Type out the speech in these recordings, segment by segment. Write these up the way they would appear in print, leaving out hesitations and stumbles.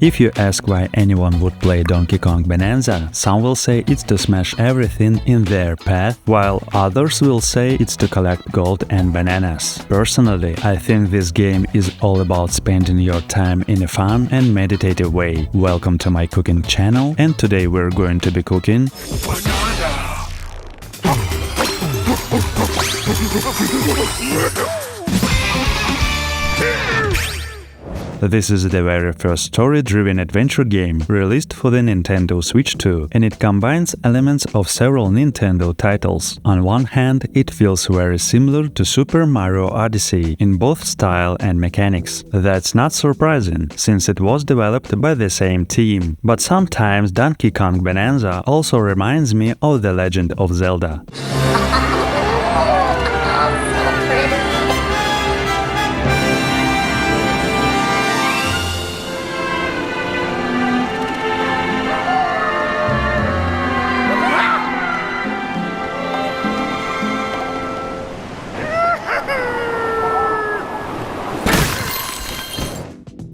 If you ask why anyone would play Donkey Kong Bananza, some will say it's to smash everything in their path, while others will say it's to collect gold and bananas. Personally, I think this game is all about spending your time in a fun and meditative way. Welcome to my cooking channel, and today we're going to be cooking This is the very first story-driven adventure game released for the Nintendo Switch 2, and it combines elements of several Nintendo titles. On one hand, it feels very similar to Super Mario Odyssey in both style and mechanics. That's not surprising, since it was developed by the same team. But sometimes Donkey Kong Bananza also reminds me of The Legend of Zelda.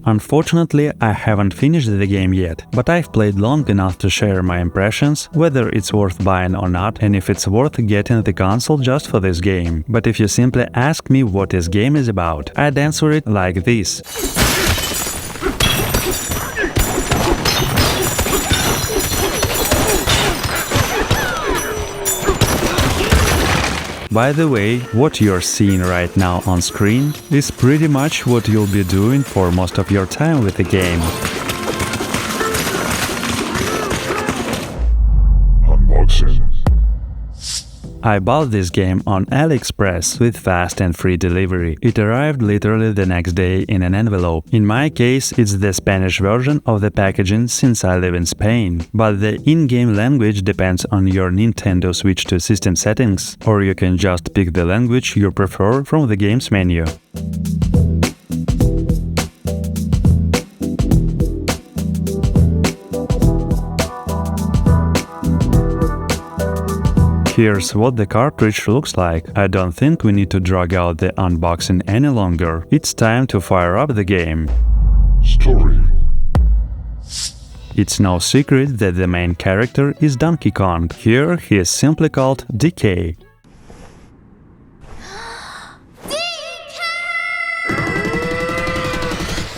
Unfortunately, I haven't finished the game yet, but I've played long enough to share my impressions, whether it's worth buying or not, and if it's worth getting the console just for this game. But if you simply ask me what this game is about, I'd answer it like this. By the way, what you're seeing right now on screen is pretty much what you'll be doing for most of your time with the game. Unboxing. I bought this game on AliExpress with fast and free delivery. It arrived literally the next day in an envelope. In my case, it's the Spanish version of the packaging since I live in Spain. But the in-game language depends on your Nintendo Switch 2 system settings, or you can just pick the language you prefer from the game's menu. Here's what the cartridge looks like. I don't think we need to drag out the unboxing any longer. It's time to fire up the game. Story. It's no secret that the main character is Donkey Kong. Here he is simply called DK.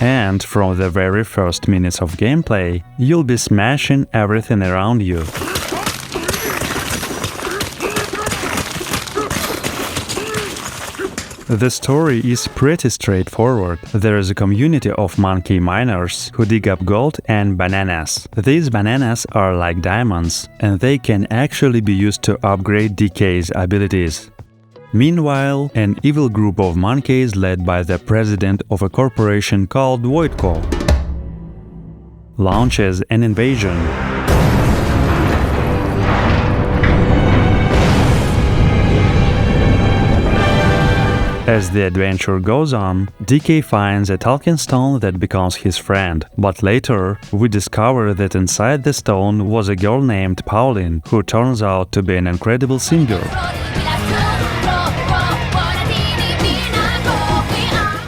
And from the very first minutes of gameplay, you'll be smashing everything around you. The story is pretty straightforward. There is a community of monkey miners who dig up gold and bananas. These bananas are like diamonds, and they can actually be used to upgrade DK's abilities. Meanwhile, an evil group of monkeys led by the president of a corporation called Voidco launches an invasion. As the adventure goes on, DK finds a talking stone that becomes his friend, but later we discover that inside the stone was a girl named Pauline, who turns out to be an incredible singer.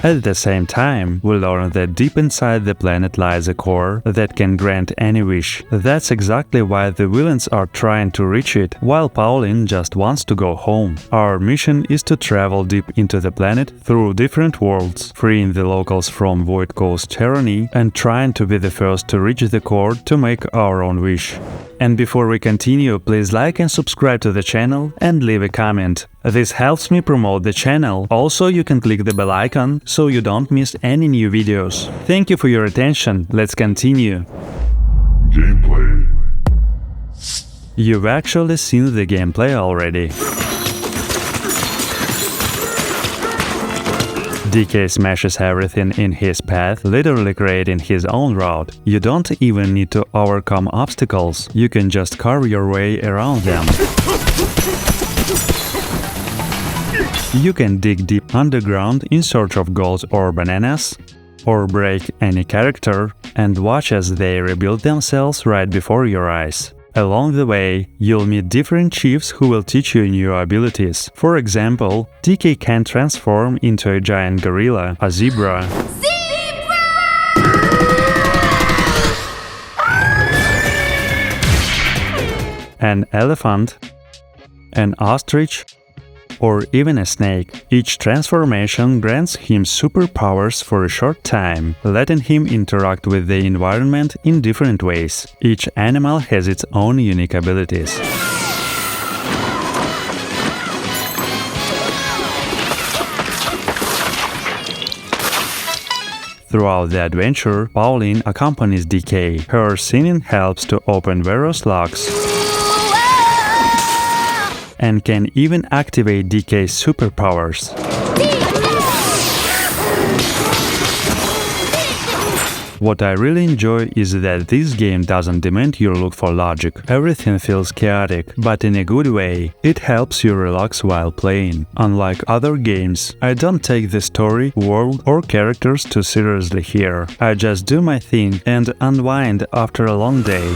At the same time, we learn that deep inside the planet lies a core that can grant any wish. That's exactly why the villains are trying to reach it, while Pauline just wants to go home. Our mission is to travel deep into the planet through different worlds, freeing the locals from Voidco's tyranny and trying to be the first to reach the core to make our own wish. And before we continue, please like and subscribe to the channel and leave a comment. This helps me promote the channel. Also, you can click the bell icon so you don't miss any new videos. Thank you for your attention. Let's continue. Gameplay. You've actually seen the gameplay already. DK smashes everything in his path, literally creating his own route. You don't even need to overcome obstacles, you can just carve your way around them. You can dig deep underground in search of gold or bananas, or break any character and watch as they rebuild themselves right before your eyes. Along the way, you'll meet different chiefs who will teach you new abilities. For example, DK can transform into a giant gorilla, a zebra, an elephant, an ostrich, or even a snake. Each transformation grants him superpowers for a short time, letting him interact with the environment in different ways. Each animal has its own unique abilities. Throughout the adventure, Pauline accompanies DK. Her singing helps to open various locks and can even activate DK's superpowers. What I really enjoy is that this game doesn't demand you look for logic. Everything feels chaotic, but in a good way. It helps you relax while playing. Unlike other games, I don't take the story, world or characters too seriously here. I just do my thing and unwind after a long day.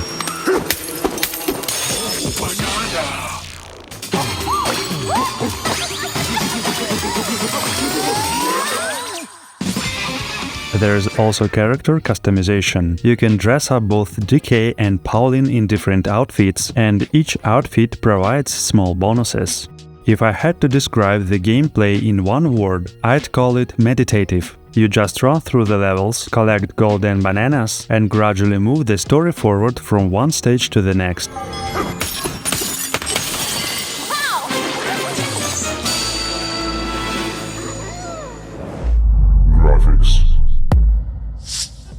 There's also character customization. You can dress up both DK and Pauline in different outfits, and each outfit provides small bonuses. If I had to describe the gameplay in one word, I'd call it meditative. You just run through the levels, collect golden bananas, and gradually move the story forward from one stage to the next.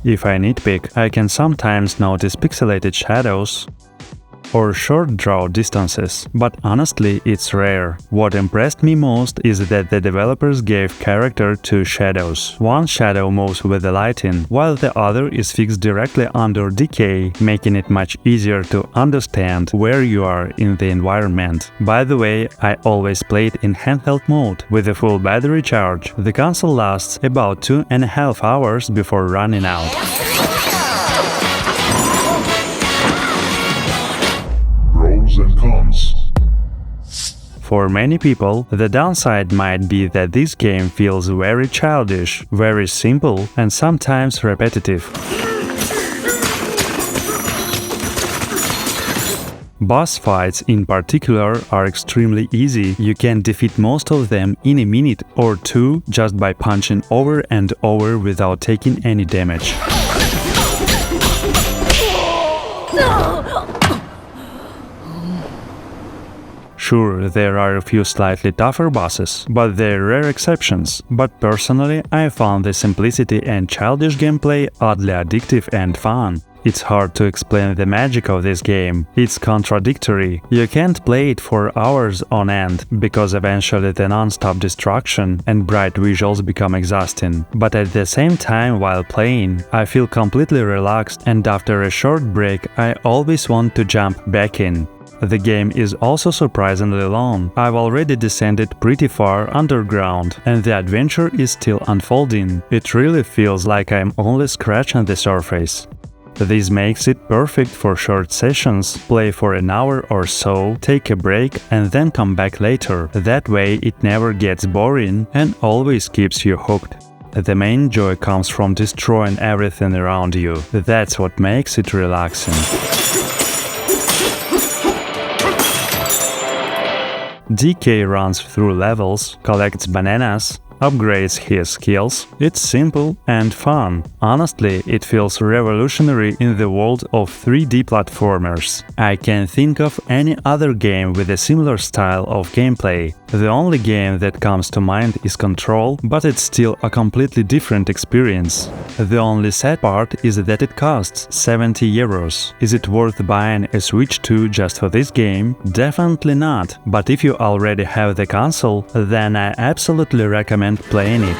If I nitpick, I can sometimes notice pixelated shadows or short draw distances, but honestly it's rare. What impressed me most is that the developers gave character two shadows. One shadow moves with the lighting, while the other is fixed directly under DK, making it much easier to understand where you are in the environment. By the way, I always played in handheld mode with a full battery charge. The console lasts about 2.5 hours before running out. And cons. For many people, the downside might be that this game feels very childish, very simple, and sometimes repetitive. Boss fights in particular are extremely easy. You can defeat most of them in a minute or two just by punching over and over without taking any damage. Sure, there are a few slightly tougher bosses, but they're rare exceptions. But personally, I found the simplicity and childish gameplay oddly addictive and fun. It's hard to explain the magic of this game. It's contradictory. You can't play it for hours on end, because eventually the non-stop destruction and bright visuals become exhausting. But at the same time, while playing, I feel completely relaxed, and after a short break, I always want to jump back in. The game is also surprisingly long. I've already descended pretty far underground, and the adventure is still unfolding. It really feels like I'm only scratching the surface. This makes it perfect for short sessions. Play for an hour or so, take a break, and then come back later. That way it never gets boring and always keeps you hooked. The main joy comes from destroying everything around you. That's what makes it relaxing. DK runs through levels, collects bananas, upgrades his skills. It's simple and fun. Honestly, it feels revolutionary in the world of 3D platformers. I can't think of any other game with a similar style of gameplay. The only game that comes to mind is Control, but it's still a completely different experience. The only sad part is that it costs 70 euros. Is it worth buying a Switch 2 just for this game? Definitely not, but if you already have the console, then I absolutely recommend playing it.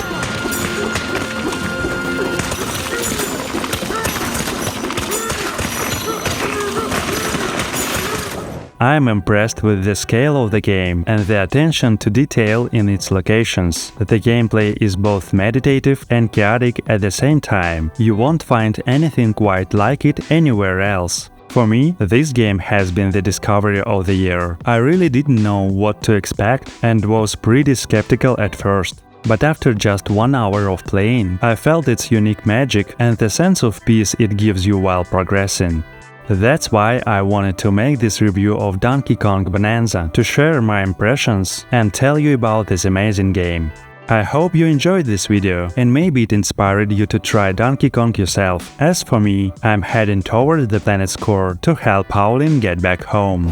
I'm impressed with the scale of the game and the attention to detail in its locations. The gameplay is both meditative and chaotic at the same time. You won't find anything quite like it anywhere else. For me, this game has been the discovery of the year. I really didn't know what to expect and was pretty skeptical at first. But after just 1 hour of playing, I felt its unique magic and the sense of peace it gives you while progressing. That's why I wanted to make this review of Donkey Kong Bananza, to share my impressions and tell you about this amazing game. I hope you enjoyed this video and maybe it inspired you to try Donkey Kong yourself. As for me, I'm heading toward the planet's core to help Pauline get back home.